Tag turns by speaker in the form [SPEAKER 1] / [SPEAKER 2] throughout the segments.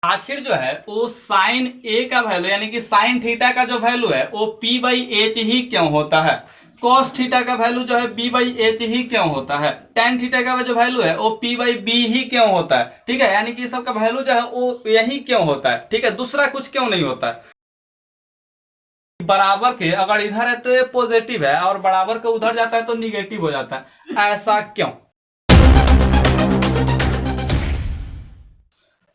[SPEAKER 1] आखिर जो है वो साइन ए का वैल्यू यानी कि साइन थीटा का जो वैल्यू है वो पी बाई एच ही क्यों होता है, कॉस थीटा का वैल्यू जो है बी बाई एच ही क्यों होता है, टेन थीटा का जो वैल्यू है वो पी बाई बी ही क्यों होता है। ठीक है, यानी कि सबका वैल्यू जो है वो यही क्यों होता है। ठीक है, दूसरा कुछ क्यों नहीं होता है। बराबर के अगर इधर है तो ये पॉजिटिव है और बराबर के उधर जाता है तो निगेटिव हो जाता है, ऐसा क्यों।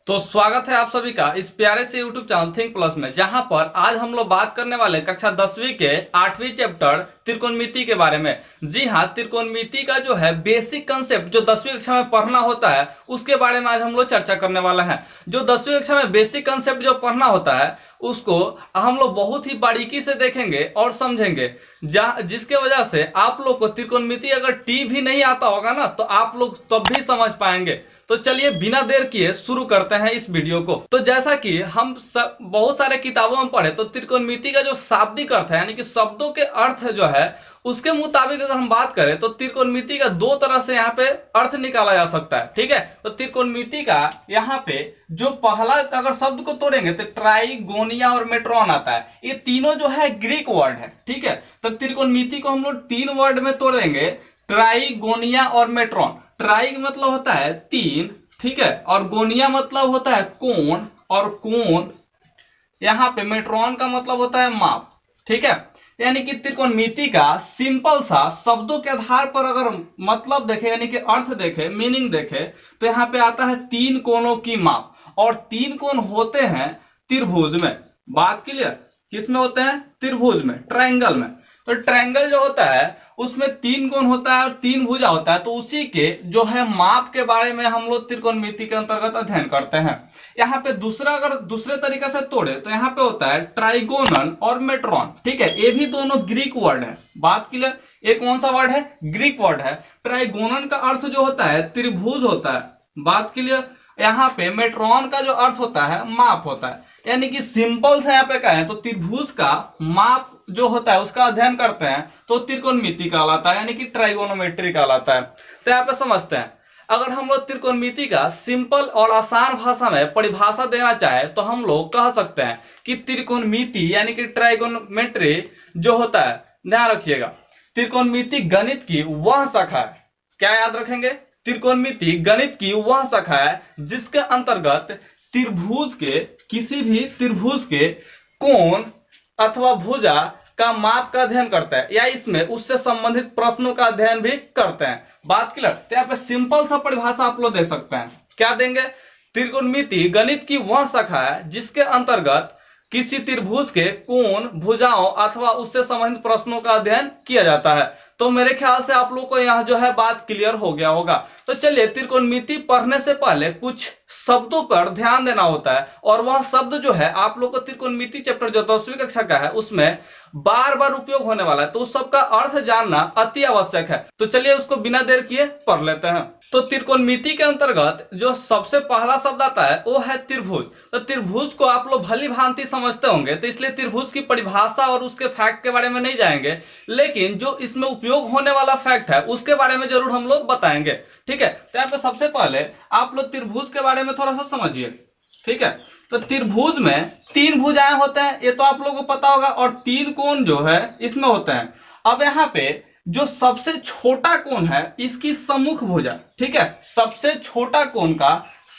[SPEAKER 1] तो स्वागत है आप सभी का इस प्यारे से YouTube चैनल थिंक प्लस में, जहां पर आज हम लोग बात करने वाले कक्षा 10वीं के 8वीं चैप्टर त्रिकोणमिति के बारे में। जी हाँ, त्रिकोणमिति का जो है बेसिक कंसेप्ट जो 10वीं कक्षा में पढ़ना होता है उसके बारे में आज हम लोग चर्चा करने वाला है। जो 10वीं कक्षा में बेसिक कंसेप्ट जो पढ़ना होता है उसको हम लोग बहुत ही बारीकी से देखेंगे और समझेंगे, जिसके वजह से आप लोग को त्रिकोणमिति अगर टी भी नहीं आता होगा ना तो आप लोग तब भी समझ पाएंगे। तो चलिए बिना देर किए शुरू करते हैं इस वीडियो को। तो जैसा कि हम बहुत सारे किताबों में पढ़े तो त्रिकोणमिति का जो शाब्दिक अर्थ है यानी कि शब्दों के अर्थ जो है उसके मुताबिक अगर हम बात करें तो त्रिकोणमिति का दो तरह से यहाँ पे अर्थ निकाला जा सकता है। ठीक है, तो त्रिकोणमिति का यहाँ पे जो पहला अगर शब्द को तोड़ेंगे तो ट्राइगोनिया और मेट्रॉन आता है। ये तीनों जो है ग्रीक वर्ड है। ठीक है, तो त्रिकोणमिति को हम लोग तीन वर्ड में तोड़ेंगे, ट्राइगोनिया और मेट्रॉन। ट्राई मतलब होता है तीन, ठीक है, और गोनिया मतलब होता है कोण, और कोण यहाँ पे मेट्रॉन का मतलब होता है माप। ठीक है, यानी कि त्रिकोणमिति का सिंपल सा शब्दों के आधार पर अगर मतलब देखे यानी कि अर्थ देखे, मीनिंग देखे तो यहाँ पे आता है तीन कोणों की माप। और तीन कोण होते हैं त्रिभुज में। बात क्लियर, किस में होते हैं, त्रिभुज में, ट्रायंगल में। तो ट्रायंगल जो होता है उसमें तीन कोण होता है और तीन भुजा होता है, तो उसी के जो है माप के बारे में हम लोग त्रिकोणमिति के अंतर्गत अध्ययन करते हैं। यहाँ पे दूसरा अगर दूसरे तरीके से तोड़े तो यहाँ पे होता है ट्राइगोनन और मेट्रॉन। ठीक है, ये भी दोनों ग्रीक वर्ड है। बात क्लियर, ये कौन सा वर्ड है, ग्रीक वर्ड है। ट्राइगोनन का अर्थ जो होता है त्रिभुज होता है। बात क्लियर, यहाँ पे मेट्रॉन का जो अर्थ होता है माप होता है। यानी कि सिंपल से यहाँ पे कहें तो त्रिभुज का माप जो होता है उसका अध्ययन करते हैं तो त्रिकोणमिति कहलाता है, यानी कि ट्राइगोनोमेट्री कहलाता है। तो यहाँ पे समझते हैं, अगर हम लोग त्रिकोणमिति का सिंपल और आसान भाषा में परिभाषा देना चाहे तो हम लोग कह सकते हैं कि त्रिकोणमिति यानी कि ट्राइगोनोमेट्री जो होता है, ध्यान रखिएगा, त्रिकोणमिति गणित की वह शाखा है। क्या याद रखेंगे, त्रिकोणमिति गणित की वह शाखा है जिसके अंतर्गत त्रिभुज के, किसी भी त्रिभुज के कोण अथवा भुजा का माप का अध्ययन करता है या इसमें उससे संबंधित प्रश्नों का अध्ययन भी करते हैं। बात क्लियर, तो यहाँ पे सिंपल सा परिभाषा आप लोग दे सकते हैं। क्या देंगे, त्रिकोणमिति गणित की वह शाखा है जिसके अंतर्गत किसी त्रिभुज के कोण, भुजाओं अथवा उससे संबंधित प्रश्नों का अध्ययन किया जाता है। तो मेरे ख्याल से आप लोग को यहाँ जो है बात क्लियर हो गया होगा। तो चलिए, त्रिकोणमिति पढ़ने से पहले कुछ शब्दों पर ध्यान देना होता है और वह शब्द जो है आप लोग को त्रिकोणमिति चैप्टर जो 10वीं कक्षा का है उसमें बार बार उपयोग होने वाला है, तो उस सब का अर्थ जानना अति आवश्यक है। तो चलिए उसको बिना देर किए पढ़ लेते हैं। तो त्रिकोणमिति के अंतर्गत जो सबसे पहला शब्द आता है वो है त्रिभुज। तो त्रिभुज को आप लोग भली भांति समझते होंगे, तो इसलिए त्रिभुज की परिभाषा और उसके फैक्ट के बारे में नहीं जाएंगे, लेकिन जो इसमें उपयोग होने वाला फैक्ट है उसके बारे में जरूर हम लोग बताएंगे। ठीक है, तो यहाँ पे सबसे पहले आप लोग त्रिभुज के बारे में थोड़ा सा समझिए। ठीक है, तो त्रिभुज में तीन भुजाएं होते हैं, ये तो आप लोगों को पता होगा, और तीन कोण जो है इसमें होते हैं। अब यहाँ पे जो सबसे छोटा कोण है इसकी सम्मुख भुजा, ठीक है, सबसे छोटा कोण का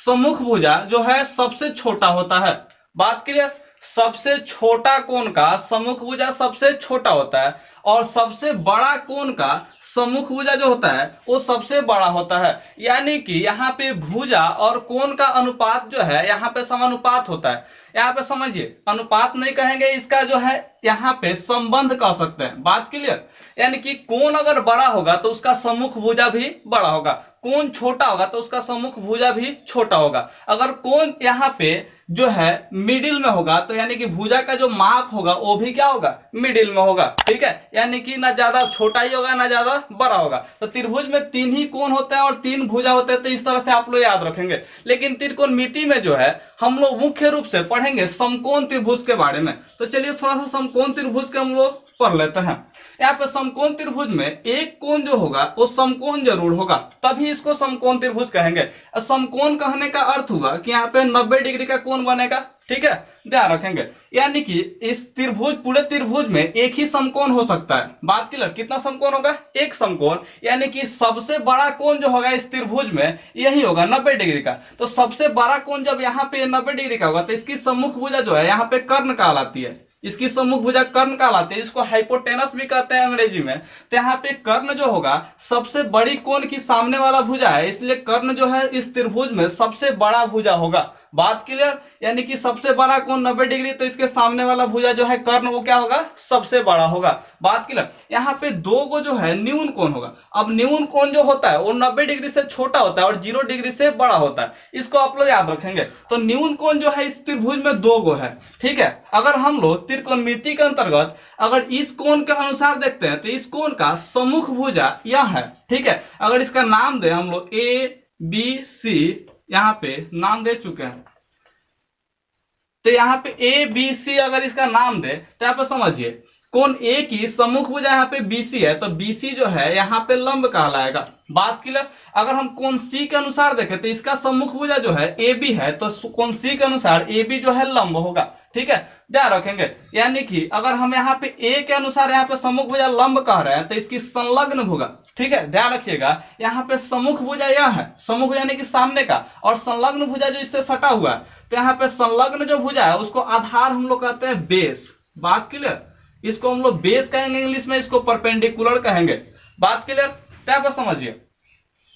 [SPEAKER 1] सम्मुख भुजा जो है सबसे छोटा होता है। बात क्लियर, सबसे छोटा कोण का सम्मुख भुजा सबसे छोटा होता है और सबसे बड़ा कोण का सम्मुख भुजा जो होता है वो सबसे बड़ा होता है। यानी कि यहाँ पे भुजा और कोण का अनुपात जो है यहाँ पे समानुपात होता है। यहाँ पे समझिए, अनुपात नहीं कहेंगे, इसका जो है यहाँ पे संबंध कह सकते हैं। बात क्लियर, यानी कि कोण अगर बड़ा होगा तो उसका सम्मुख भुजा भी बड़ा होगा, कोण छोटा होगा तो उसका सम्मुख भुजा भी छोटा होगा। अगर कोण यहाँ पे जो है मिडिल में होगा तो यानी कि भुजा का जो माप होगा वो भी क्या होगा, मिडिल में होगा। ठीक है, यानी कि ना ज्यादा छोटा ही होगा ना ज्यादा बड़ा होगा। तो त्रिभुज में तीन ही कोण होता है और तीन भुजा होते हैं, तो इस तरह से आप लोग याद रखेंगे। लेकिन त्रिकोणमिति में जो है हम लोग मुख्य रूप से पढ़ेंगे समकोण त्रिभुज के बारे में। तो चलिए थोड़ा सा समकोण त्रिभुज के हम लोग पढ़ लेते हैं। यहाँ पे समकोण त्रिभुज में एक कोण जो होगा वो समकोण जरूर होगा, तभी इसको समकोण त्रिभुज कहेंगे। समकोण कहने का अर्थ हुआ कि यहाँ पे 90 डिग्री का कोण बनेगा, ठीक है, ध्यान रखेंगे। यानी कि इस त्रिभुज, पूरे त्रिभुज में एक ही समकोण हो सकता है। बात क्लियर, कितना समकोण होगा? एक समकोण, यानी कि सबसे बड़ा कोण जो होगा इस त्रिभुज में यही होगा 90 डिग्री का। तो सबसे बड़ा कोण जब यहाँ पे 90 डिग्री का होगा तो इसकी सम्मुख भुजा जो है यहाँ पे कर्ण कहलाती है, इसकी सम्मुख भुजा कर्ण कहलाती है, इसको हाइपोटेनस भी कहते हैं अंग्रेजी में। तो यहाँ पे कर्ण जो होगा सबसे बड़ी कोण की सामने वाला भुजा है, इसलिए कर्ण जो है इस त्रिभुज में सबसे बड़ा भुजा होगा। बात क्लियर, यानी कि सबसे बड़ा कोण 90 डिग्री, तो इसके सामने वाला भुजा जो है कर्ण वो क्या होगा? सबसे बड़ा होगा। बात क्लियर। यहाँ पे दो को जो है न्यून कोण होगा। अब न्यून कोण जो होता है वो 90 डिग्री से छोटा होता है और 0 डिग्री से बड़ा होता है, इसको आप लोग याद रखेंगे। तो न्यून कोण जो है इस त्रिभुज में दो गो है, ठीक है। अगर हम लोग त्रिकोणमिति के अंतर्गत अगर इस कोण के अनुसार देखते हैं तो इस कोण का सम्मुख भुजा यह है, ठीक है। अगर इसका नाम दे हम लोग ABC, यहाँ पे नाम दे चुके हैं, तो यहाँ पे ABC अगर इसका नाम दे तो यहाँ पे समझिए कोण A की सम्मुख भुजा यहाँ पे BC है, तो BC जो है यहाँ पे लंब कहलाएगा। बात क्लियर। अगर हम कोण C के अनुसार देखें तो इसका सम्मुख भुजा जो है AB है, तो कोण C के अनुसार AB जो है लंब होगा, ठीक है, ध्यान रखेंगे। यानी कि अगर हम यहाँ पे A के अनुसार यहाँ पे सम्मुख भुजा लंब कह रहे हैं तो इसकी संलग्न भुजा, ठीक है, ध्यान रखिएगा। यहाँ पे सम्मुख भुजा यह है, सम्मुख भुजा यानी कि सामने का, और संलग्न भुजा जो इससे सटा हुआ है, तो यहाँ पे संलग्न जो भुजा है उसको आधार हम लोग कहते हैं बेस। बात क्लियर, इसको हम लोग बेस कहेंगे इंग्लिश में, इसको परपेंडिकुलर कहेंगे। बात क्लियर, यहाँ पर समझिए।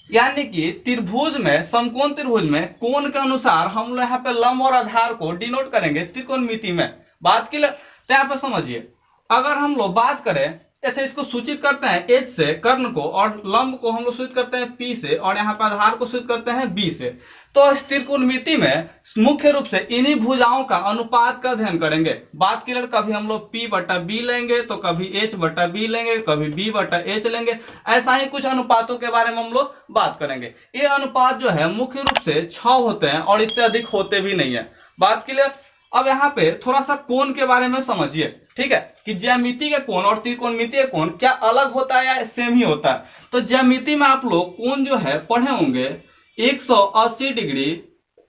[SPEAKER 1] यानी कि त्रिभुज में, समकोण त्रिभुज में कोण के अनुसार हम लोग यहाँ पे लंब और आधार को डिनोट करेंगे त्रिकोणमिति में। बात क्लियर, तो यहाँ पे समझिए। अगर हम लोग बात करें, अच्छा इसको सूचित करते हैं H से कर्ण को, और लंब को हम लोग सूचित करते हैं P से, और यहाँ पर आधार को सूचित करते हैं B से। तो इस त्रिकोणमिति में मुख्य रूप से इन्हीं भुजाओं का अनुपात का अध्ययन करेंगे। बात क्लियर, कभी हम लोग P/B लेंगे, तो कभी H/B लेंगे, कभी B/H लेंगे, ऐसा ही कुछ अनुपातों के बारे में हम लोग बात करेंगे। ये अनुपात जो है मुख्य रूप से 6 होते हैं और इससे अधिक होते भी नहीं है। बात क्लियर। अब यहाँ पे थोड़ा सा कोण के बारे में समझिए, ठीक है, कि ज्यामिति के कोण और त्रिकोणमिति के कोण क्या अलग होता है या सेम ही होता है। तो ज्यामिति में आप लोग कोण जो है पढ़े होंगे 180 डिग्री,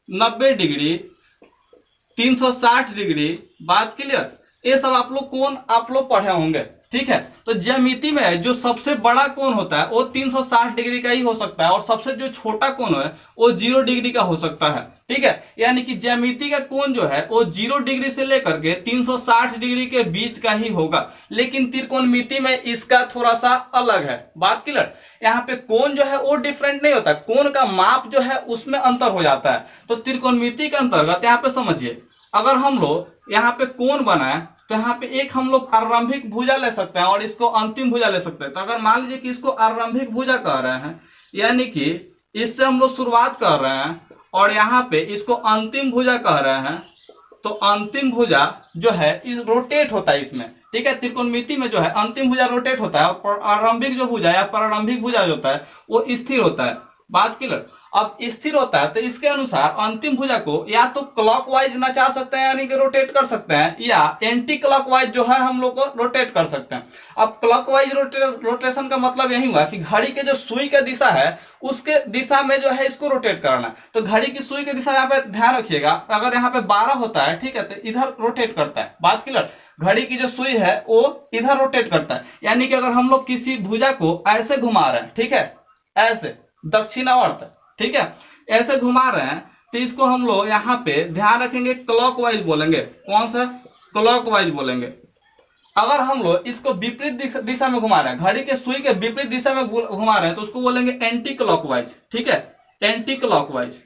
[SPEAKER 1] 90 डिग्री, 360 डिग्री। बात क्लियर, ये सब आप लोग कोण आप लोग पढ़े होंगे, ठीक है। तो ज्यामिति में जो सबसे बड़ा कोण होता है वो 360 डिग्री का ही हो सकता है, और सबसे जो छोटा कोण है वो 0 डिग्री का हो सकता है, ठीक है। यानी कि ज्यामिति का कोण जो है वो 0 डिग्री से लेकर के 360 डिग्री के बीच का ही होगा, लेकिन त्रिकोणमिति में इसका थोड़ा सा अलग है। बात क्लियर। यहाँ पे कोण जो है वो डिफरेंट नहीं होता, कोण का माप जो है उसमें अंतर हो जाता है। तो त्रिकोणमिति के अंतर्गत यहाँ पे समझिए, अगर हम लोग यहाँ पे कोण बनाए तो यहाँ पे एक हम लोग आरंभिक भुजा ले सकते हैं और इसको अंतिम भुजा ले सकते हैं। तो अगर मान लीजिए कि इसको आरंभिक भुजा कह रहे हैं, यानी कि इससे हम लोग शुरुआत कर रहे हैं, और यहाँ पे इसको अंतिम भुजा कह रहे हैं, तो अंतिम भुजा जो है इस रोटेट होता है इसमें, ठीक है। त्रिकोणमिति में जो है अंतिम भुजा रोटेट होता है, और आरंभिक जो भुजा या प्रारंभिक भुजा जो होता है वो स्थिर होता है। बात क्लियर। अब स्थिर होता है तो इसके अनुसार अंतिम भुजा को या तो क्लॉकवाइज नचा सकते हैं यानी कि रोटेट कर सकते हैं, या एंटी क्लॉकवाइज जो है हम लोग को रोटेट कर सकते हैं। अब क्लॉकवाइज रोटेशन का मतलब यही हुआ कि घड़ी के जो सुई का दिशा है उसके दिशा में जो है इसको रोटेट करना। तो घड़ी की सुई की दिशा यहाँ पे ध्यान रखिएगा, अगर यहाँ पे 12 होता है, ठीक है, तो इधर रोटेट करता है। बात क्लियर। घड़ी की जो सुई है वो इधर रोटेट करता है, यानी कि अगर हम लोग किसी भुजा को ऐसे घुमा रहे हैं, ठीक है, ऐसे दक्षिणावर्त, ठीक है, ऐसे घुमा रहे हैं, तो इसको हम लोग यहाँ पे ध्यान रखेंगे क्लॉकवाइज बोलेंगे। कौन सा? क्लॉकवाइज बोलेंगे। अगर हम लोग इसको विपरीत दिशा में घुमा रहे हैं, घड़ी के सुई के विपरीत दिशा में घुमा रहे हैं, तो उसको बोलेंगे एंटी क्लॉकवाइज, ठीक है, एंटी क्लॉकवाइज।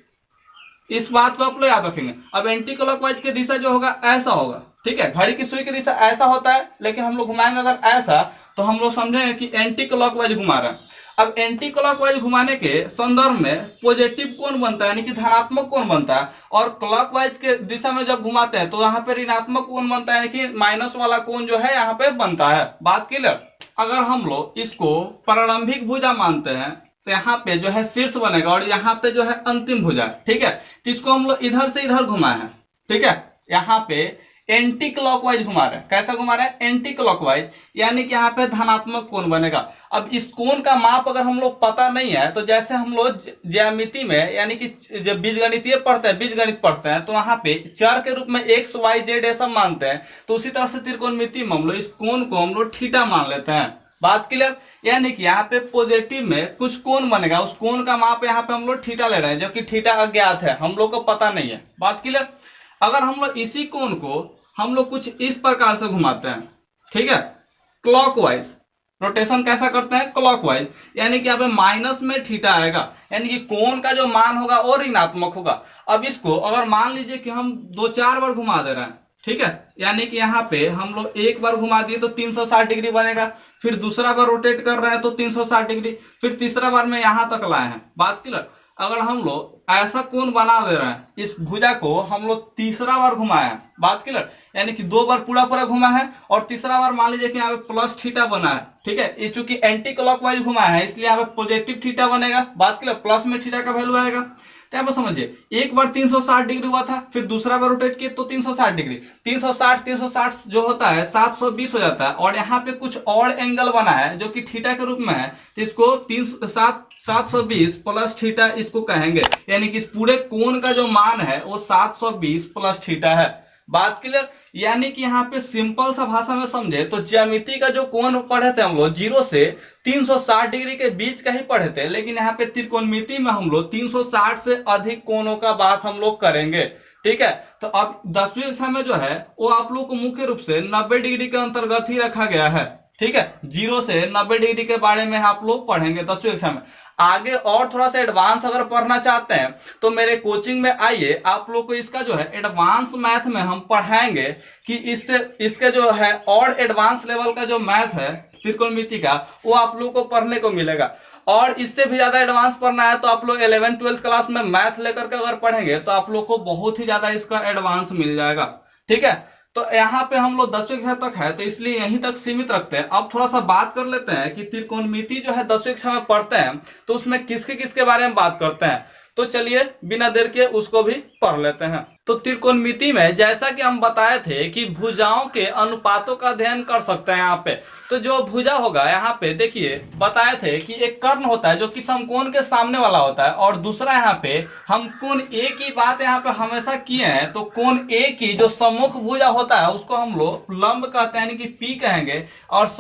[SPEAKER 1] इस बात को आप लोग याद रखेंगे। अब एंटी क्लॉकवाइज की दिशा जो होगा ऐसा होगा, ठीक है, घड़ी की सुई की दिशा ऐसा होता है, लेकिन हम लोग घुमाएंगे अगर ऐसा, तो हम लोग समझेंगे कि एंटी क्लॉकवाइज घुमा रहे हैं। अब एंटी क्लॉकवाइज घुमाने के संदर्भ में पॉजिटिव कोण बनता है, यानी कि धनात्मक कोण बनता है, और क्लॉकवाइज के दिशा में जब घुमाते हैं तो यहाँ पे ऋणात्मक कोण बनता है, यानी कि माइनस वाला कोण जो है यहाँ पे बनता है। बात क्लियर। अगर हम लोग इसको प्रारंभिक भुजा मानते हैं तो यहाँ पे जो है शीर्ष बनेगा, और यहाँ पे जो है अंतिम भुजा, ठीक है। तो इसको हम लोग इधर से इधर घुमाए हैं, ठीक है, यहाँ पे एंटी क्लॉकवाइज घुमा रहे हैं। कैसा घुमा रहे हैं? एंटी क्लॉकवाइज, यानी कि यहाँ पे धनात्मक कोण बनेगा। अब इस कोण का माप अगर हम लोग पता नहीं है, तो जैसे हम लोग ज्यामिति में यानी कि जब बीजगणितीय पढ़ते हैं, बीजगणित पढ़ते हैं, तो वहां पे चर के रूप में एक्स वाई जेड ऐसा मानते हैं, तो उसी तरह से त्रिकोणमिति में हम लोग इस कोण को हम लोग थीटा मान लेते हैं। बात क्लियर? यानी कि यहाँ पे पॉजिटिव में कुछ कोण बनेगा, उस कोण का माप यहाँ पे हम लोग थीटा ले रहे हैं, जो कि थीटा अज्ञात है, हम लोग को पता नहीं है। बात क्लियर? अगर हम लोग इसी कोण को हम लोग कुछ इस प्रकार से घुमाते हैं, ठीक है, क्लॉकवाइज, रोटेशन कैसा करते हैं? क्लॉकवाइज, यानी कि यहाँ पे माइनस में थीटा आएगा, यानी कि कोण का जो मान होगा वो ऋणात्मक होगा। अब इसको अगर मान लीजिए कि हम 2-4 बार घुमा दे रहे हैं, ठीक है, यानी कि यहाँ पे हम लोग एक बार घुमा दिए तो 360 डिग्री बनेगा, फिर दूसरा बार रोटेट कर रहे हैं तो 360 डिग्री, फिर तीसरा बार में यहाँ तक लाए हैं। बात क्लियर? अगर हम लोग ऐसा कोण बना दे रहे हैं, इस भुजा को हम लोग तीसरा बार घुमाए हैं, बात क्लियर, यानी कि 2 बार पूरा पूरा घुमा है और तीसरा बार मान लीजिए कि यहाँ पे प्लस थीटा बना है, ठीक है, ये चूंकि एंटी क्लॉकवाइज घुमा है इसलिए यहाँ पे पॉजिटिव थीटा बनेगा। बात क्लियर? प्लस में थीटा का वैल्यू आएगा। तो यहाँ पर समझिए, एक बार 360 डिग्री हुआ था, फिर दूसरा बार रोटेट किए तो 360 डिग्री, 360 जो होता है 720 हो जाता है, और यहाँ पे कुछ और एंगल बना है जो कि थीटा के रूप में है, तो इसको 720 प्लस थीटा इसको कहेंगे, यानी कि इस पूरे कोण का जो मान है वो 720 प्लस थीटा है। बात क्लियर? यानी कि यहाँ पे सिंपल सा भाषा में समझे तो ज्यामिति का जो कोण पढ़े थे हम लोग 0 से 360 डिग्री के बीच का ही पढ़े थे, लेकिन यहाँ पे त्रिकोणमिति में हम लोग 360 से अधिक कोणों का बात हम लोग करेंगे। ठीक है, तो अब 10वीं कक्षा में जो है वो आप लोग को मुख्य रूप से 90 डिग्री के अंतर्गत ही रखा गया है। ठीक है, 0 से 90 डिग्री के बारे में आप लोग पढ़ेंगे 10वीं कक्षा में। आगे और थोड़ा सा एडवांस अगर पढ़ना चाहते हैं तो मेरे कोचिंग में आइए, आप लोग को इसका जो है एडवांस मैथ में हम पढ़ाएंगे कि इसके जो है और एडवांस लेवल का जो मैथ है त्रिकोणमिति का वो आप लोग को पढ़ने को मिलेगा। और इससे भी ज्यादा एडवांस पढ़ना है तो आप लोग 11th-12th क्लास में मैथ लेकर के अगर पढ़ेंगे तो आप लोग को बहुत ही ज्यादा इसका एडवांस मिल जाएगा। ठीक है, तो यहाँ पे हम लोग 10वीं कक्षा तक है तो इसलिए यहीं तक सीमित रखते हैं। अब थोड़ा सा बात कर लेते हैं कि त्रिकोणमिति जो है 10वीं कक्षा में पढ़ते हैं तो उसमें किसके किसके बारे में बात करते हैं, तो चलिए बिना देर के उसको भी पढ़ लेते हैं। तो त्रिकोणमिति में जैसा कि हम बताए थे कि भुजाओं के अनुपातों का अध्ययन कर सकते हैं। यहाँ पे तो जो भुजा होगा यहाँ पे देखिए बताए थे कि एक कर्ण होता है जो कि समकोण के सामने वाला होता है, और दूसरा यहाँ पे हम कोण ए की बात यहाँ पे हमेशा किए हैं, तो कोण ए की जो सम्मुख भुजा होता है उसको हम लोग लंब कहते हैं यानी कि पी कहेंगे, और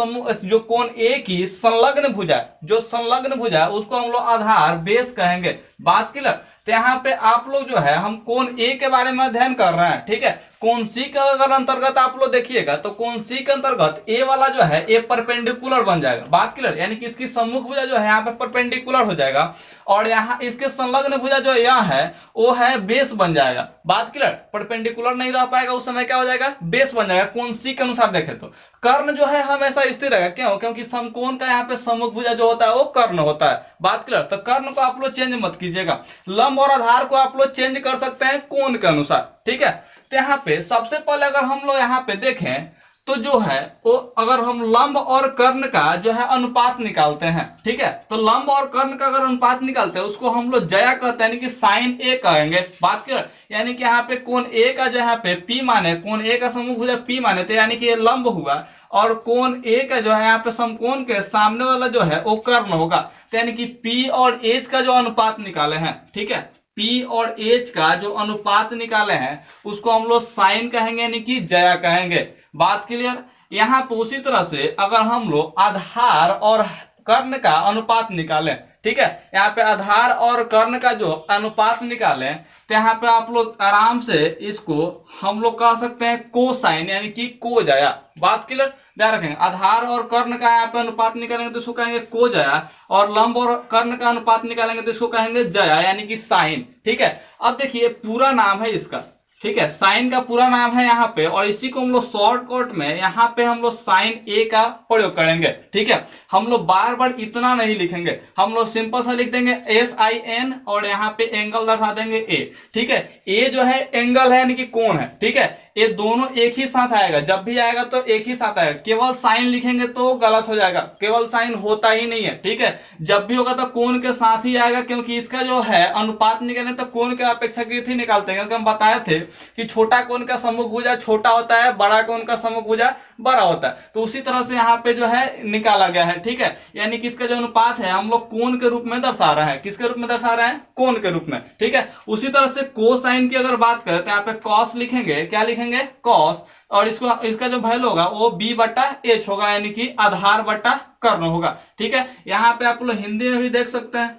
[SPEAKER 1] जो कोण ए की संलग्न भुजा, जो संलग्न भुजा उसको हम लोग आधार बेस कहेंगे। बात क्लियर? तो यहाँ पे आप लोग जो है हम कोण ए के बारे में अध्ययन कर रहे हैं। ठीक है, कोण सी का अगर अंतर्गत आप लोग देखिएगा तो कोण सी के अंतर्गत ए वाला जो है ए परपेंडिकुलर बन जाएगा। बात क्लियर? यानी कि इसकी सम्मुख भुजा जो है यहाँ पे परपेंडिकुलर हो जाएगा, और यहाँ इसके संलग्न भुजा जो यहाँ है वो है बेस बन जाएगा। बात क्लियर? परपेंडिकुलर नहीं रह पाएगा, उस समय क्या हो जाएगा, बेस बन जाएगा। कोण सी के अनुसार देखें तो कर्ण जो है हमेशा स्थिर रहेगा। क्यों? क्योंकि समकोण का यहाँ पे सम्मुख भुजा जो होता है वो कर्ण होता है। बात क्लियर? तो कर्ण को आप लोग चेंज मत कीजिएगा, लंब और आधार को आप लोग चेंज कर सकते हैं कोण के अनुसार। ठीक है, तो यहाँ पे सबसे पहले अगर हम लोग यहाँ पे देखें तो जो है वो अगर हम लंब और कर्ण का जो है अनुपात निकालते हैं, ठीक है, तो लंब और कर्ण का अगर अनुपात निकालते हैं उसको हम लोग जया कहते हैं यानी कि साइन ए कहेंगे। बात क्लियर? यानी कि यहाँ पे कोण ए का जो यहाँ पे पी माने, कोण ए का सम्मुख भुजा पी माने तो यानी कि ये लंब हुआ, और कोण ए का जो है यहाँ पे समकोण के सामने वाला जो है वो कर्ण होगा, तो यानी कि पी और एच का जो अनुपात निकाले हैं, ठीक है, पी और एच का जो अनुपात निकाले हैं उसको हम लोग साइन कहेंगे यानी कि जया कहेंगे। बात क्लियर? यहाँ पे उसी तरह से अगर हम लोग आधार और कर्ण का अनुपात निकालें, ठीक है, यहाँ पे आधार और कर्ण का जो अनुपात निकालें तो यहाँ पे आप लोग आराम से इसको हम लोग कह सकते हैं कोसाइन यानी कि को जया। बात क्लियर? ध्यान रखेंगे, आधार और कर्ण का यहाँ पे अनुपात निकालेंगे तो इसको कहेंगे को जया, और लंब और कर्ण का अनुपात निकालेंगे तो इसको कहेंगे जया यानी कि साइन। ठीक है, अब देखिए पूरा नाम है इसका, ठीक है, साइन का पूरा नाम है यहाँ पे, और इसी को हम लोग शॉर्टकट में यहाँ पे हम लोग साइन ए का प्रयोग करेंगे। ठीक है, हम लोग बार बार इतना नहीं लिखेंगे, हम लोग सिंपल सा लिख देंगे SIN और यहाँ पे एंगल दर्शा देंगे ए। ठीक है, ए जो है एंगल है यानी कि कोण है। ठीक है, ये दोनों एक ही साथ आएगा, जब भी आएगा तो एक ही साथ आएगा। केवल साइन लिखेंगे तो गलत हो जाएगा, केवल साइन होता ही नहीं है, ठीक है। जब भी होगा तो कोण के साथ ही आएगा, क्योंकि इसका जो है अनुपात निकालने तो कोण के अपेक्षाकृत ही निकालते हैं, क्योंकि हम बताए थे कि छोटा कोण का सम्मुख भुजा छोटा होता है, बड़ा कोण का सम्मुख भुजा बड़ा होता है। तो उसी तरह से यहाँ पे जो है निकाला गया है, ठीक है। यानी कि इसका जो अनुपात है हम लोग कोण के रूप में दर्शा रहे हैं। किसके रूप में दर्शा रहे हैं? कोण के रूप में, ठीक है। उसी तरह से कोसाइन की अगर बात करें तो यहाँ पे कॉस लिखेंगे, क्या लिखेंगे? कॉस, और इसको इसका जो वैल्यू होगा वो b बटा एच होगा, यानी कि आधार बटा कर्ण होगा, ठीक है। यहाँ पे आप लोग हिंदी में भी देख सकते हैं,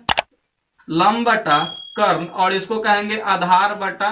[SPEAKER 1] लंब बटा कर्ण, और इसको कहेंगे आधार बटा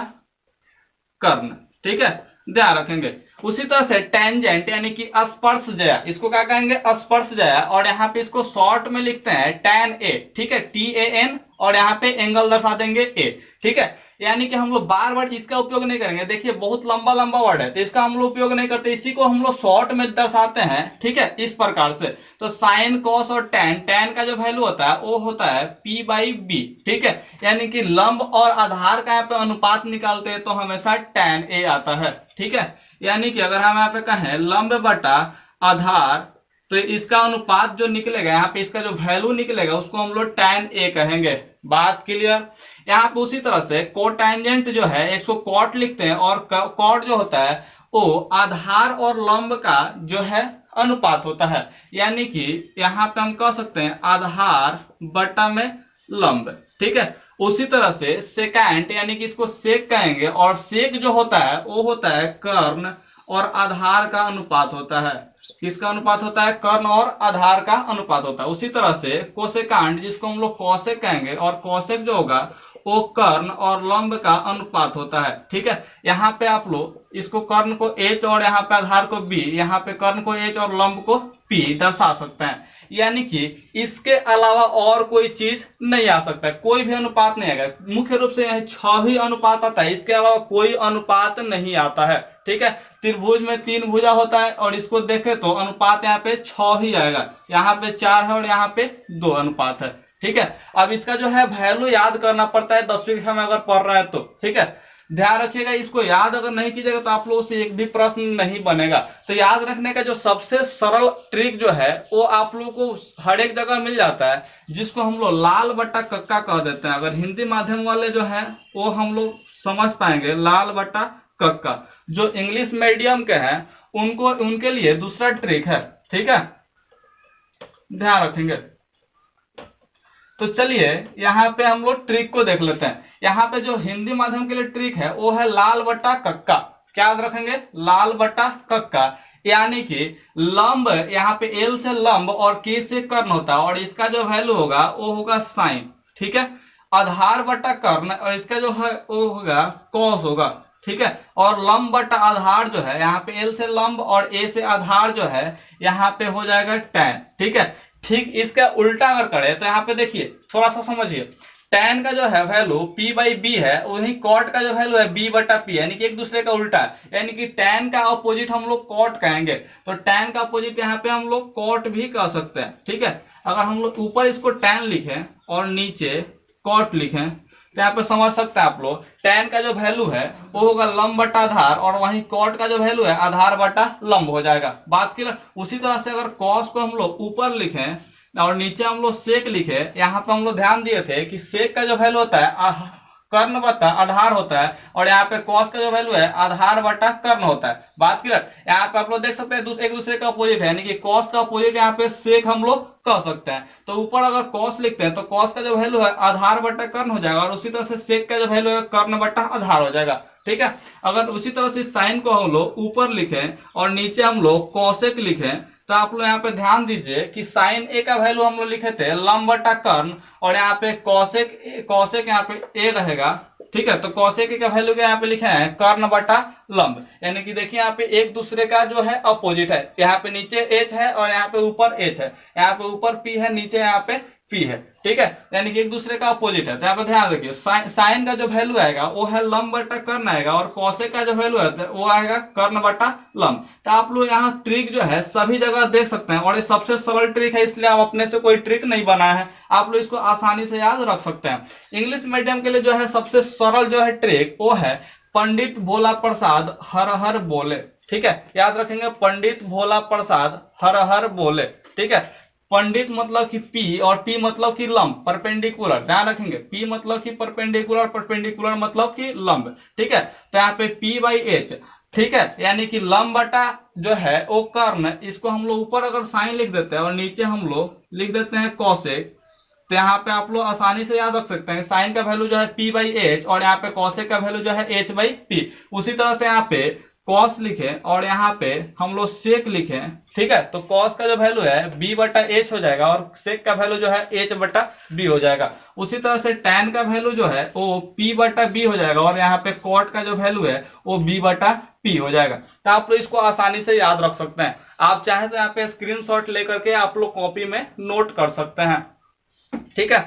[SPEAKER 1] कर्ण, ठीक है, ध्यान रखेंगे। उसी तरह से टेंजेंट यानी कि स्पर्शज्या, इसको क्या कहेंगे? स्पर्शज्या, और यहाँ पे इसको शॉर्ट में लिखते हैं tan a, ठीक है, TAN, और यहाँ पे एंगल दर्शा देंगे a, ठीक है। यानी कि हम लोग बार बार इसका उपयोग नहीं करेंगे, देखिए बहुत लंबा लंबा वर्ड है तो इसका हम लोग उपयोग नहीं करते, इसी को हम लोग शॉर्ट में दर्शाते हैं, ठीक है, इस प्रकार से। तो साइन, कॉस और टैन का जो वैल्यू होता है वो होता है P/B, ठीक है। यानी कि लंब और आधार का यहाँ पे अनुपात निकालते हैं तो हमेशा tan A आता है, ठीक है। यानी कि अगर हम यहाँ पे कहें लंब बटा आधार, तो इसका अनुपात जो निकलेगा यहाँ पे, इसका जो वैल्यू निकलेगा उसको हम लोग tan A कहेंगे। बात क्लियर? यहाँ पे उसी तरह से कोटेंजेंट जो है इसको कॉट लिखते हैं, और कॉट जो होता है वो आधार और लंब का जो है अनुपात होता है। यानी कि यहाँ पे हम कह सकते हैं आधार बटा में लंब, ठीक है। उसी तरह से सेकेंट यानी कि इसको सेक कहेंगे, और सेक जो होता है वो होता है कर्ण और आधार का अनुपात होता है। किसका अनुपात होता है? कर्ण और आधार का अनुपात होता है। उसी तरह से कोसेकांड जिसको हम लोग कौशिक कहेंगे, और कौशिक जो होगा वो कर्ण और लंब का अनुपात होता है, ठीक है। यहाँ पे आप लोग इसको कर्ण को h और यहाँ पे आधार को b, यहाँ पे कर्ण को h और लंब को p दर्शा सकते हैं। यानी कि इसके अलावा और कोई चीज नहीं आ सकता है, कोई भी अनुपात नहीं आएगा। मुख्य रूप से यह 6 ही अनुपात आता है, इसके अलावा कोई अनुपात नहीं आता है, ठीक है। त्रिभुज में 3 भुजा होता है, और इसको देखें तो अनुपात यहाँ पे 6 ही आएगा, यहाँ पे 4 है और यहाँ पे 2 अनुपात है, ठीक है। अब इसका जो है वैल्यू याद करना पड़ता है 10वीं कक्षा में अगर पढ़ रहे हैं तो, ठीक है। ध्यान रखिएगा, इसको याद अगर नहीं कीजिएगा तो आप लोगों से एक भी प्रश्न नहीं बनेगा। तो याद रखने का जो सबसे सरल ट्रिक जो है वो आप लोगों को हर एक जगह मिल जाता है, जिसको हम लोग लाल बटा कक्का कह देते हैं। अगर हिंदी माध्यम वाले जो है वो हम लोग समझ पाएंगे लाल बटा कक्का। जो इंग्लिश मीडियम के हैं उनको, उनके लिए दूसरा ट्रिक है, ठीक है, ध्यान रखेंगे। तो चलिए यहाँ पे हम लोग ट्रिक को देख लेते हैं। यहाँ पे जो हिंदी माध्यम के लिए ट्रिक है वो है लाल बटा कक्का। क्या याद रखेंगे? लाल बटा कक्का, यानी कि लंब यहाँ पे एल से लंब और के से कर्ण होता है, और इसका जो वैल्यू होगा वो होगा साइन, ठीक है। आधार बटा कर्ण, और इसका जो है वो होगा कॉस होगा, ठीक है। और लंब बटा आधार जो है यहाँ पे एल से लंब और ए से आधार जो है यहाँ पे हो जाएगा टैन, ठीक है। ठीक इसका उल्टा अगर करें तो यहाँ पे देखिए, थोड़ा सा समझिए, टैन का जो है वैल्यू P/B है, वहीं कॉट का जो वैल्यू है B बटा P, यानी कि एक दूसरे का उल्टा है। यानी कि टैन का अपोजिट हम लोग कॉट कहेंगे, तो टैन का अपोजिट यहाँ पे हम लोग कॉट भी कह सकते हैं, ठीक है। अगर हम लोग ऊपर इसको टैन लिखें और नीचे कॉट लिखें तो यहाँ पे समझ सकते हैं आप लोग, टैन का जो वैल्यू है वो होगा लंब बटा आधार, और वहीं कॉट का जो वैल्यू है आधार बटा लंब हो जाएगा। बात क्लियर? उसी तरह से अगर कॉस को हम लोग ऊपर लिखें और नीचे हम लोग सेक लिखे, यहाँ पे हम लोग ध्यान दिए थे कि सेक का जो वैल्यू होता है कर्ण बटा आधार होता है, और यहाँ पे कॉस का जो वैल्यू है आधार बटा कर्ण होता है। बात क्लियर? यहाँ पे आप लोग देख सकते हैं एक दूसरे का अपोजिट है, यानी कि कॉस का अपोजिट यहाँ पे सेक हम लोग कह सकते हैं। तो ऊपर अगर कॉस लिखते हैं तो कॉस का जो वैल्यू है आधार बटा कर्ण हो जाएगा, और उसी तरह से सेक का जो वैल्यू है कर्ण बटा आधार हो जाएगा, ठीक है। अगर उसी तरह से साइन को हम लोग ऊपर लिखें और नीचे हम लोग कॉसेक लिखें, तो आप लोग यहाँ पे ध्यान दीजिए कि साइन ए का वैल्यू हम लोग लिखे थे लंब बटा कर्ण, और यहाँ पे कॉसेक यहाँ पे ए रहेगा, ठीक है। तो कॉसेक का वैल्यू यहाँ पे लिखे हैं कर्ण बटा लंब, यानी कि देखिए यहाँ पे एक दूसरे का जो है अपोजिट है। यहाँ पे नीचे एच है और यहाँ पे ऊपर एच है, यहाँ पे ऊपर पी है, नीचे यहाँ पे पी है, ठीक है। यानी कि एक दूसरे का अपोजिट है। तो यहाँ पे ध्यान रखिए, साइन का जो वैल्यू आएगा वो है लंब बटा कर्ण आएगा, और कॉसेक का जो वैल्यू है वो आएगा कर्ण बटा लंब। तो आप लोग यहाँ ट्रिक जो है सभी जगह देख सकते हैं, और ये सबसे सरल ट्रिक है, इसलिए आप अपने से कोई ट्रिक नहीं बनाया है, आप लोग इसको आसानी से याद रख सकते हैं। इंग्लिश मीडियम के लिए जो है सबसे सरल जो है ट्रिक वो है पंडित भोला प्रसाद हर हर बोले। ठीक है, याद रखेंगे, पंडित भोला प्रसाद हर हर बोले। ठीक है, पंडित मतलब कि पी और पी मतलब कि लंब, परपेंडिकुलर, ध्यान रखेंगे, पी मतलब कि परपेंडिकुलर, परपेंडिकुलर मतलब कि लंब। ठीक है, तो यहाँ पे पी बाई एच, ठीक है, यानी कि लंब बटा जो है वो कर्ण, इसको हम लोग ऊपर अगर साइन लिख देते हैं और नीचे हम लोग लिख देते हैं कॉसेक, तो यहाँ पे आप लोग आसानी से याद रख सकते हैं साइन का वैल्यू जो है पी बाई एच और यहाँ पे कॉसेक का वैल्यू जो है एच बाई पी। उसी तरह से यहाँ पे कॉस लिखें और यहाँ पे हम लोग सेक लिखें। ठीक है, तो कॉस का जो वैल्यू है बी बटा एच हो जाएगा और सेक का वैल्यू जो है एच बटा बी हो जाएगा। उसी तरह से टैन का वैल्यू जो है वो पी बटा बी हो जाएगा और यहाँ पे कॉट का जो वैल्यू है वो बी बटा पी हो जाएगा। तो आप लोग इसको आसानी से याद रख सकते हैं। आप चाहें तो यहाँ पे स्क्रीनशॉट लेकर के आप लोग कॉपी में नोट कर सकते हैं। ठीक है,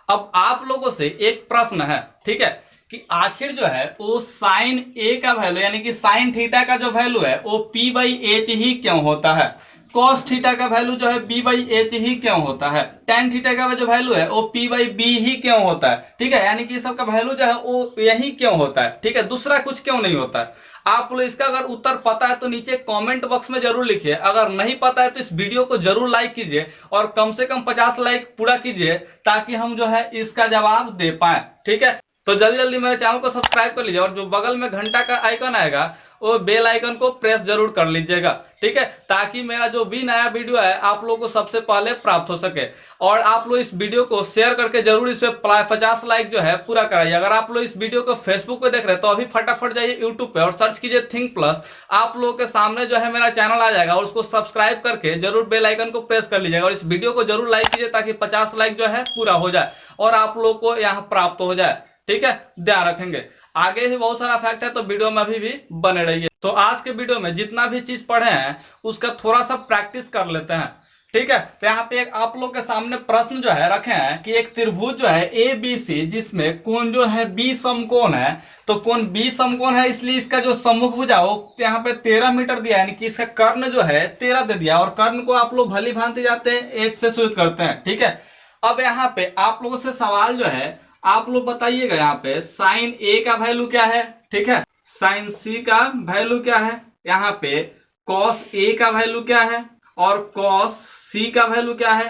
[SPEAKER 1] अब आप लोगों से एक प्रश्न है, ठीक है, कि आखिर जो है वो साइन ए का वैल्यू यानी कि साइन थीटा का जो वैल्यू है वो पी बाई एच ही क्यों होता है, कॉस थीटा का वैल्यू जो है बी बाई एच ही क्यों होता है, टेन थीटा का जो वैल्यू है वो पी बाई बी ही क्यों होता है। ठीक है, यानी कि सबका वैल्यू जो है वो यही क्यों होता है। ठीक है, दूसरा कुछ क्यों नहीं होता है। आप लोग इसका अगर उत्तर पता है तो नीचे कमेंट बॉक्स में जरूर लिखिए, अगर नहीं पता है तो इस वीडियो को जरूर लाइक कीजिए और कम से कम 50 लाइक पूरा कीजिए ताकि हम जो है इसका जवाब दे पाए। ठीक है, तो जल्दी जल्दी मेरे चैनल को सब्सक्राइब कर लीजिए और जो बगल में घंटा का आइकन आएगा वो बेल आइकन को प्रेस जरूर कर लीजिएगा। ठीक है, ताकि मेरा जो भी नया वीडियो है आप लोगों को सबसे पहले प्राप्त हो सके। और आप लोग इस वीडियो को शेयर करके जरूर इस पे 50 लाइक जो है पूरा कराइए। अगर आप लोग इस वीडियो को फेसबुक पे देख रहे हैं तो अभी फटाफट जाइए यूट्यूब पे और सर्च कीजिए थिंक प्लस, आप लोगों के सामने जो है मेरा चैनल आ जाएगा और उसको सब्सक्राइब करके जरूर बेल आइकन को प्रेस कर लीजिएगा और इस वीडियो को जरूर लाइक कीजिए ताकि 50 लाइक जो है पूरा हो जाए और आप लोग को यहाँ प्राप्त हो जाए। ठीक है, ध्यान रखेंगे, आगे भी बहुत सारा फैक्ट है तो वीडियो में अभी भी बने रहिए। तो आज के वीडियो में जितना भी चीज पढ़े हैं उसका थोड़ा सा प्रैक्टिस कर लेते हैं। ठीक है, तो यहाँ पे एक आप लोग के सामने प्रश्न जो है रखे हैं कि एक त्रिभुज जो है ए बी सी जिसमें कोण जो है बी समकोण है, तो कोण बी समकोण है इसलिए इसका जो सम्मुख भुजा वो यहाँ पे 13 मीटर दिया, यानी कि इसका कर्ण जो है 13 दे दिया और कर्ण को आप लोग भली भांति जाते हैं एच से सूचित करते हैं। ठीक है, अब यहाँ पे आप लोगों से सवाल जो है आप लोग बताइएगा यहाँ पे साइन ए का वैल्यू क्या है, ठीक है, साइन सी का वैल्यू क्या है, यहाँ पे कॉस ए का वैल्यू क्या है और कॉस सी का वैल्यू क्या है,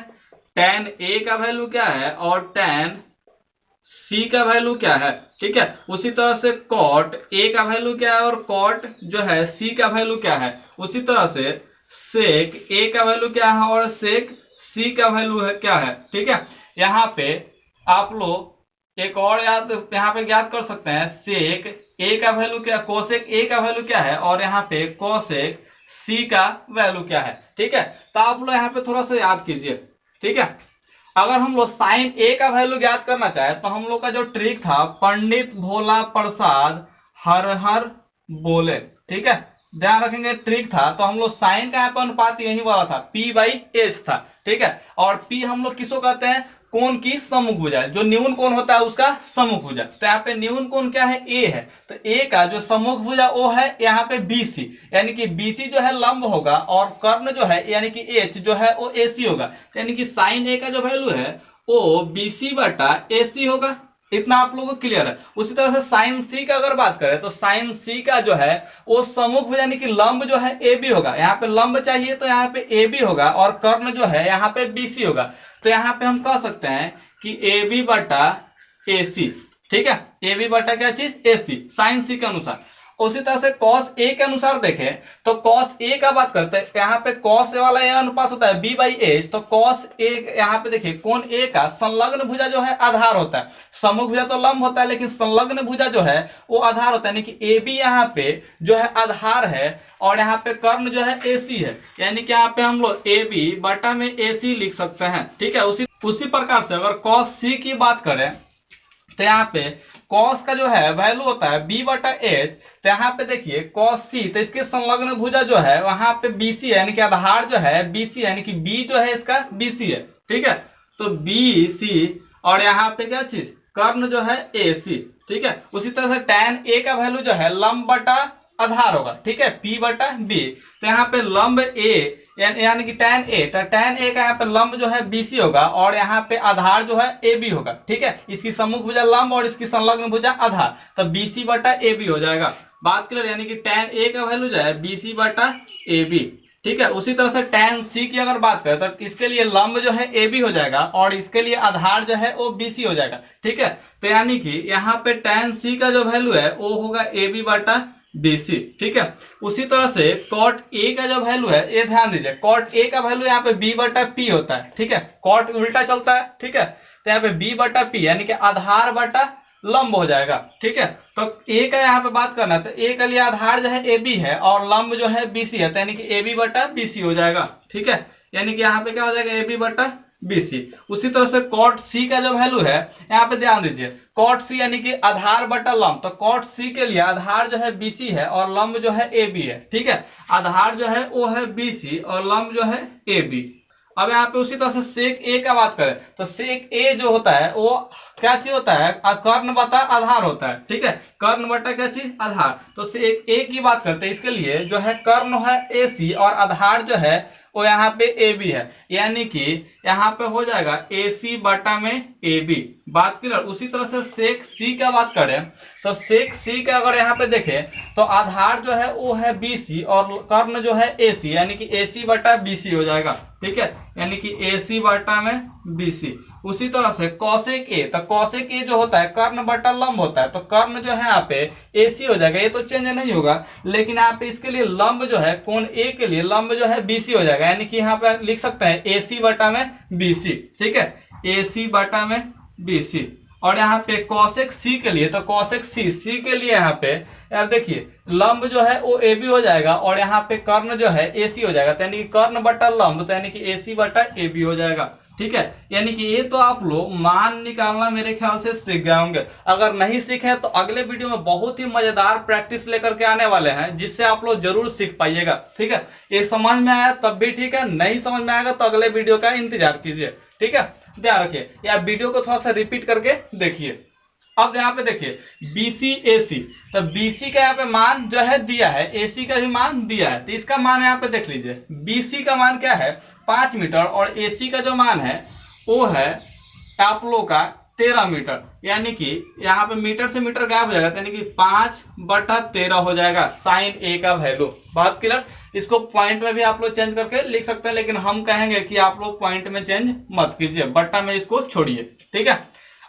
[SPEAKER 1] टेन ए का वैल्यू क्या है और टेन सी का वैल्यू क्या है। ठीक है, उसी तरह से कॉट ए का वैल्यू क्या है और कॉट जो है सी का वैल्यू क्या है। उसी तरह से सेक ए का वैल्यू क्या है और सेक सी का वैल्यू है क्या है। ठीक है, यहाँ पे आप लोग एक और याद यहाँ पे याद कर सकते हैं, सेक ए का वैल्यू क्या, कोसेक ए का वैल्यू क्या है और यहाँ पे कोसेक सी का वैल्यू क्या है। ठीक है, तो आप लोग यहाँ पे थोड़ा सा याद कीजिए। ठीक है, अगर हम लोग साइन ए का वैल्यू याद करना चाहे तो हम लोग का जो ट्रिक था पंडित भोला प्रसाद हर हर बोले। ठीक है, ध्यान रखेंगे ट्रिक था, तो हम लोग साइन का यहाँ पर अनुपात यही वाला था, पी बाई एच था। ठीक है, और पी हम लोग किसको कहते हैं, कोण की सम्मुख भुजा, जो न्यून कोण होता है उसका सम्मुख भुजा। तो यहाँ पे न्यून कोण क्या है, ए है, तो ए का जो सम्मुख भुजा वो है यहाँ पे बीसी, यानी कि बीसी जो है लंब होगा और कर्ण जो है यानी कि एच जो है वो एसी होगा, यानी कि साइन ए का जो वैल्यू है वो बीसी बटा एसी होगा। इतना आप लोगों को क्लियर है। उसी तरह से साइन सी का अगर बात करें तो साइन सी का जो है वो सम्मुख यानी कि लंब जो है ए बी होगा, यहाँ पे लंब चाहिए तो यहाँ पे ए बी होगा और कर्ण जो है यहाँ पे बीसी होगा। तो यहाँ पे हम कह सकते हैं कि ए बी बटा ए सी। ठीक है, ए बी बटा क्या चीज, ए सी, साइन सी के अनुसार। उसी तरह से कॉस ए के अनुसार देखें तो कॉस ए का बात करते हैं, यहाँ पे कॉस ए वाला यह अनुपात होता है बी बाई एच, तो कॉस ए यहाँ पे देखिए कोण ए का संलग्न भुजा जो है आधार होता है, सम्मुख भुजा तो लंब होता है लेकिन संलग्न भुजा जो है वो आधार होता है, यानी कि ए बी यहाँ पे जो है आधार है और यहाँ पे कर्ण जो है ए सी है, यानी कि यहाँ पे हम लोग ए बी बटा में ए सी लिख सकते हैं। ठीक है, उसी प्रकार से अगर कॉस सी की बात करें तो यहाँ पे कॉस का जो है वैल्यू होता है बी बटा एच, तो यहाँ पे देखिए कॉस सी, तो इसके संलग्न भुजा जो है वहां पे बीसी है, यानी कि आधार जो है बीसी है, यानी कि बी जो है इसका बीसी है। ठीक है, तो बी सी और यहाँ पे क्या चीज, कर्ण जो है ए सी। ठीक है, उसी तरह से tan ए का वैल्यू जो है लंब बटा आधार होगा। ठीक है, P बटा बी, तो यहाँ पे लंब ए यानी कि tan a, तो tan a का यहाँ पे लंब जो है BC होगा और यहाँ पे आधार जो है AB होगा। ठीक है, इसकी सम्मुख भुजा लंब और इसकी संलग्न भुजा आधार, तो BC बटा AB हो जाएगा। बात क्लियर, यानी कि tan a का वैल्यू जो है BC बटा AB। ठीक है, उसी तरह से tan C की अगर बात करें तो इसके लिए लंब जो है AB हो जाएगा और इसके लिए आधार जो है वो BC हो जाएगा। ठीक है, तो यानी कि यहाँ पे tan C का जो वैल्यू है वो होगा AB बटा BC। ठीक है, उसी तरह से cot A का जो वैल्यू है, ये ध्यान दीजिए, cot A का वैल्यू यहाँ पे B बटा P होता है। ठीक है, cot उल्टा चलता है। ठीक है, तो यहाँ पे B बटा P यानी कि आधार बटा लंब हो जाएगा। ठीक है, तो A का यहाँ पे बात करना है, तो A के लिए आधार जो है AB है और लंब जो है BC है, तो यानी कि AB बटा BC हो जाएगा। ठीक है, यानी कि यहाँ पे क्या हो जाएगा, AB बटा BC। उसी तरह से cot C का जो वैल्यू है, यहाँ पे ध्यान दीजिए, cot C यानी कि आधार बटा लंब, तो cot C के लिए आधार जो है BC है और लंब जो है AB है। ठीक है, आधार जो है वो है BC और लंब जो है AB। अब यहाँ पे उसी तरह से सेक A का बात करें तो सेक A जो होता है वो क्या चीज होता है, कर्ण बटा आधार होता है। ठीक है, कर्ण बटा क्या चीज, आधार। तो सेक A की बात करते हैं, इसके लिए जो है कर्ण है AC और आधार जो है वो यहाँ पे AB है, यानी कि यहाँ पे हो जाएगा AC बटा में AB। बात क्लियर। उसी तरह से सेक C का बात करें तो सेक C का अगर यहाँ पे देखें तो आधार जो है वो है BC और कर्ण जो है AC, यानी कि AC बटा BC हो जाएगा। ठीक है, यानी कि AC बटा में BC। उसी तरह से कौशिक A, तो कौशिक A जो होता है कर्ण बटा लंब होता है, तो कर्ण जो है यहाँ पे AC हो जाएगा, ये तो चेंज नहीं होगा, लेकिन यहाँ पे इसके लिए लंब जो है कोण A के लिए लंब जो है BC हो जाएगा, यानी कि यहाँ पे लिख सकते हैं AC बटा में BC। ठीक है, AC बटा में BC। और यहाँ पे कौशिक C के लिए, तो कौशिक C के लिए यहाँ पे यार देखिए लंब जो है वो AB हो जाएगा और यहाँ पे कर्ण जो है AC हो जाएगा, तो यानी कि कर्ण बटा लंब, तो यानी कि AC बटा AB हो जाएगा। ठीक है, यानी कि ये तो आप लोग मान निकालना मेरे ख्याल से सीख गए होंगे। अगर नहीं सीखे तो अगले वीडियो में बहुत ही मजेदार प्रैक्टिस लेकर के आने वाले हैं, जिससे आप लोग जरूर सीख पाइएगा। ठीक है, ये समझ में आया तब भी ठीक है, नहीं समझ में आएगा तो अगले वीडियो का इंतजार कीजिए। ठीक है, ध्यान रखिए, या वीडियो को थोड़ा सा रिपीट करके देखिए। अब यहाँ पे देखिए BC AC, तो BC का यहाँ पे मान जो है दिया है, AC का भी मान दिया है, तो इसका मान यहाँ पे देख लीजिए। BC का मान क्या है 5 मीटर और AC का जो मान है वो है आप लोग का 13 मीटर, यानी कि यहाँ पे मीटर से मीटर गायब हो जाएगा, यानी कि 5/13 हो जाएगा साइन A का वैल्यू। बात क्लियर। इसको पॉइंट में भी आप लोग चेंज करके लिख सकते हैं, लेकिन हम कहेंगे कि आप लोग पॉइंट में चेंज मत कीजिए, बट्टा में इसको छोड़िए। ठीक है,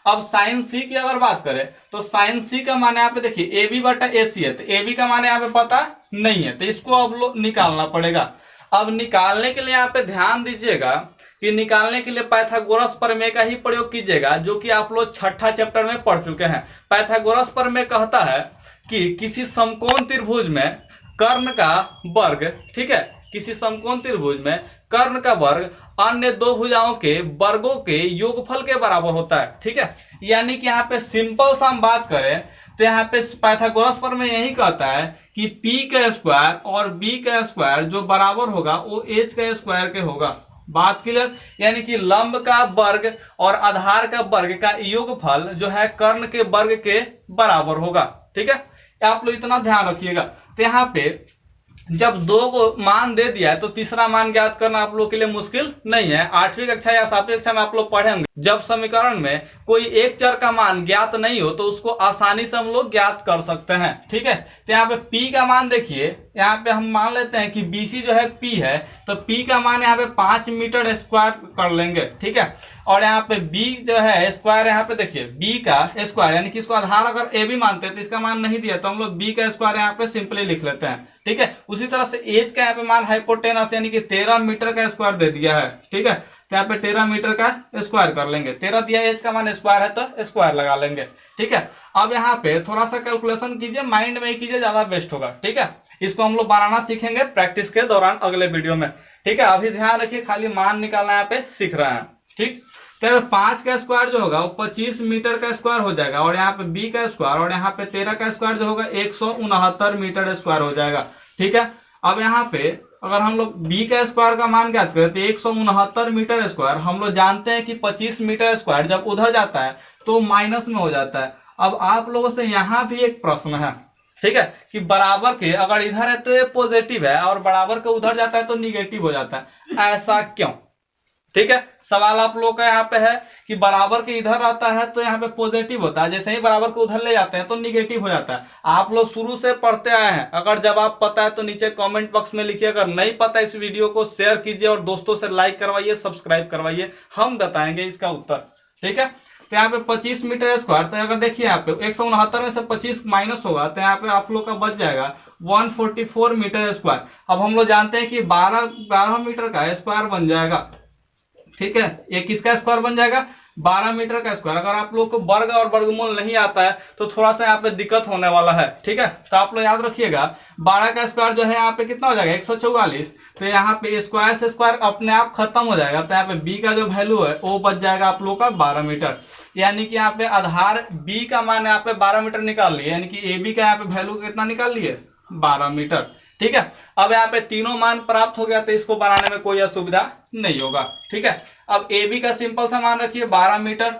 [SPEAKER 1] अब साइन C की अगर बात करें तो साइन C का मान यहाँ पे देखिए AB बटा AC है, तो AB का मान यहाँ पे पता नहीं है, तो इसको अब लोग निकालना पड़ेगा। अब निकालने के लिए यहाँ पे ध्यान दीजिएगा कि निकालने के लिए पाइथागोरस प्रमेय का ही प्रयोग कीजिएगा, जो कि आप लोग छठा चैप्टर में पढ़ चुके हैं। पाइथागोरस प्रमेय कहता है कि किसी समकोण त्रिभुज में कर्ण का वर्ग, ठीक है, किसी समकोण त्रिभुज में कर्ण का वर्ग अन्य दो भुजाओं के वर्गों के योगफल के बराबर होता है। ठीक है, यानी कि यहाँ पे सिंपल सा हम बात करें तो यहाँ पे पाइथागोरस प्रमेय यही कहता है कि P का स्क्वायर और B का स्क्वायर जो बराबर होगा वो H का स्क्वायर के होगा। बात क्लियर। यानी कि लंब का वर्ग और आधार का वर्ग का योगफल जो है कर्ण के वर्ग के बराबर होगा। ठीक है, आप लोग इतना ध्यान रखिएगा। तो यहाँ पे जब दो को मान दे दिया है तो तीसरा मान ज्ञात करना आप लोग के लिए मुश्किल नहीं है। 8वीं कक्षा या 7वीं कक्षा में आप लोग पढ़ेंगे, जब समीकरण में कोई एक चर का मान ज्ञात नहीं हो तो उसको आसानी से हम लोग ज्ञात कर सकते हैं। ठीक है, तो यहाँ पे P का मान देखिए, यहाँ पे हम मान लेते हैं कि BC जो है P है, तो P का मान यहाँ पे 5 मीटर स्क्वायर कर लेंगे। ठीक है, और यहाँ पे B जो है स्क्वायर, यहाँ पे देखिए B का स्क्वायर, यानी कि इसको आधार अगर AB मानते हैं तो इसका मान नहीं दिया तो हम लोग B का स्क्वायर यहाँ पे सिंपली लिख लेते हैं। ठीक है, उसी तरह से H का यहाँ पे मान हाइपोटेनस यानी कि 13 मीटर का स्क्वायर दे दिया है। ठीक है, तो यहाँ पे 13 मीटर का स्क्वायर कर लेंगे, 13 दिया, H का मान स्क्वायर है तो स्क्वायर लगा लेंगे। ठीक है, अब यहाँ पे थोड़ा सा कैलकुलेशन कीजिए, माइंड में ही कीजिए, ज्यादा बेस्ट होगा। ठीक है, इसको हम लोग बनाना सीखेंगे प्रैक्टिस के दौरान अगले वीडियो में। ठीक है, अभी ध्यान रखिए, खाली मान निकालना यहाँ पे सीख रहे हैं। ठीक, तो 5 का स्क्वायर जो होगा वो 25 मीटर का स्क्वायर हो जाएगा, और यहाँ पे B का स्क्वायर और यहाँ पे 13 का स्क्वायर जो होगा 169 मीटर स्क्वायर हो जाएगा। ठीक है, अब यहाँ पे अगर हम लोग B का स्क्वायर का मान ज्ञात करें तो 169 मीटर स्क्वायर, हम लोग जानते हैं कि 25 मीटर स्क्वायर जब उधर जाता है तो माइनस में हो जाता है। अब आप लोगों से यहाँ भी एक प्रश्न है ठीक है, कि बराबर के अगर इधर है तो ये पॉजिटिव है और बराबर के उधर जाता है तो निगेटिव हो जाता है, ऐसा क्यों? ठीक है, सवाल आप लोग का यहाँ पे है कि बराबर के इधर आता है तो यहाँ पे पॉजिटिव होता है, जैसे ही बराबर को उधर ले जाते हैं तो निगेटिव हो जाता है। आप लोग शुरू से पढ़ते आए हैं, अगर जवाब पता है तो नीचे कमेंट बॉक्स में लिखिए, अगर नहीं पता इस वीडियो को शेयर कीजिए और दोस्तों से लाइक करवाइए, सब्सक्राइब करवाइए, हम बताएंगे इसका उत्तर। ठीक है, तो यहाँ पे 25 मीटर स्क्वायर, तो अगर देखिए यहाँ पे 169 में से 25 माइनस होगा तो यहाँ पे आप लोग का बच जाएगा 144 मीटर स्क्वायर। अब हम लोग जानते हैं कि 12 मीटर का स्क्वायर बन जाएगा। ठीक है, ये किसका स्क्वायर बन जाएगा? 12 मीटर का स्क्वायर। अगर आप लोग को वर्ग और वर्गमूल नहीं आता है तो थोड़ा सा यहाँ पे दिक्कत होने वाला है। ठीक है, तो आप लोग याद रखिएगा 12 का स्क्वायर जो है यहाँ पे कितना हो जाएगा? 144। तो यहाँ पे स्क्वायर से स्क्वायर अपने आप खत्म हो जाएगा, तो यहाँ पे बी का जो वैल्यू है वो बच जाएगा आप लोग का 12 मीटर। यानी कि यहाँ पे आधार बी का मान यहाँ पे 12 मीटर निकाल लिए, यानी कि ए बी का यहाँ पे वैल्यू कितना निकाल लिए? 12 मीटर। ठीक है, अब यहाँ पे तीनों मान प्राप्त हो गया तो इसको बनाने में कोई असुविधा नहीं होगा। ठीक है, अब ए बी का सिंपल सा मान रखिए 12 मीटर।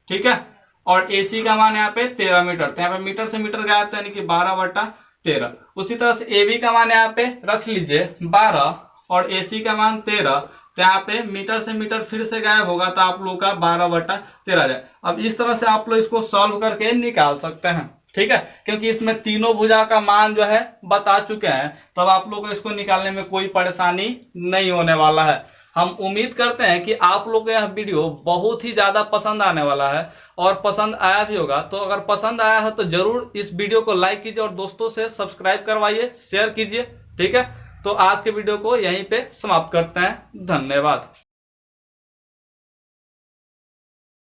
[SPEAKER 1] ठीक है, और ए सी का मान यहाँ पे 13 मीटर, तो यहाँ पे मीटर से मीटर गया तो यानी कि 12/13। उसी तरह से ए बी का मान यहाँ पे रख लीजिए 12 और ए सी का मान 13, तो यहाँ पे मीटर से मीटर फिर से गायब होगा तो आप लोग का 12/13 जाए। अब इस तरह से आप लोग इसको सॉल्व करके निकाल सकते हैं। ठीक है, क्योंकि इसमें तीनों भुजा का मान जो है बता चुके हैं, तब आप लोगों को इसको निकालने में कोई परेशानी नहीं होने वाला है। हम उम्मीद करते हैं कि आप लोगों को यह वीडियो बहुत ही ज्यादा पसंद आने वाला है और पसंद आया भी होगा। तो अगर पसंद आया है तो जरूर इस वीडियो को लाइक कीजिए और दोस्तों से सब्सक्राइब करवाइए, शेयर कीजिए। ठीक है, तो आज के वीडियो को यहीं पे समाप्त करते हैं। धन्यवाद।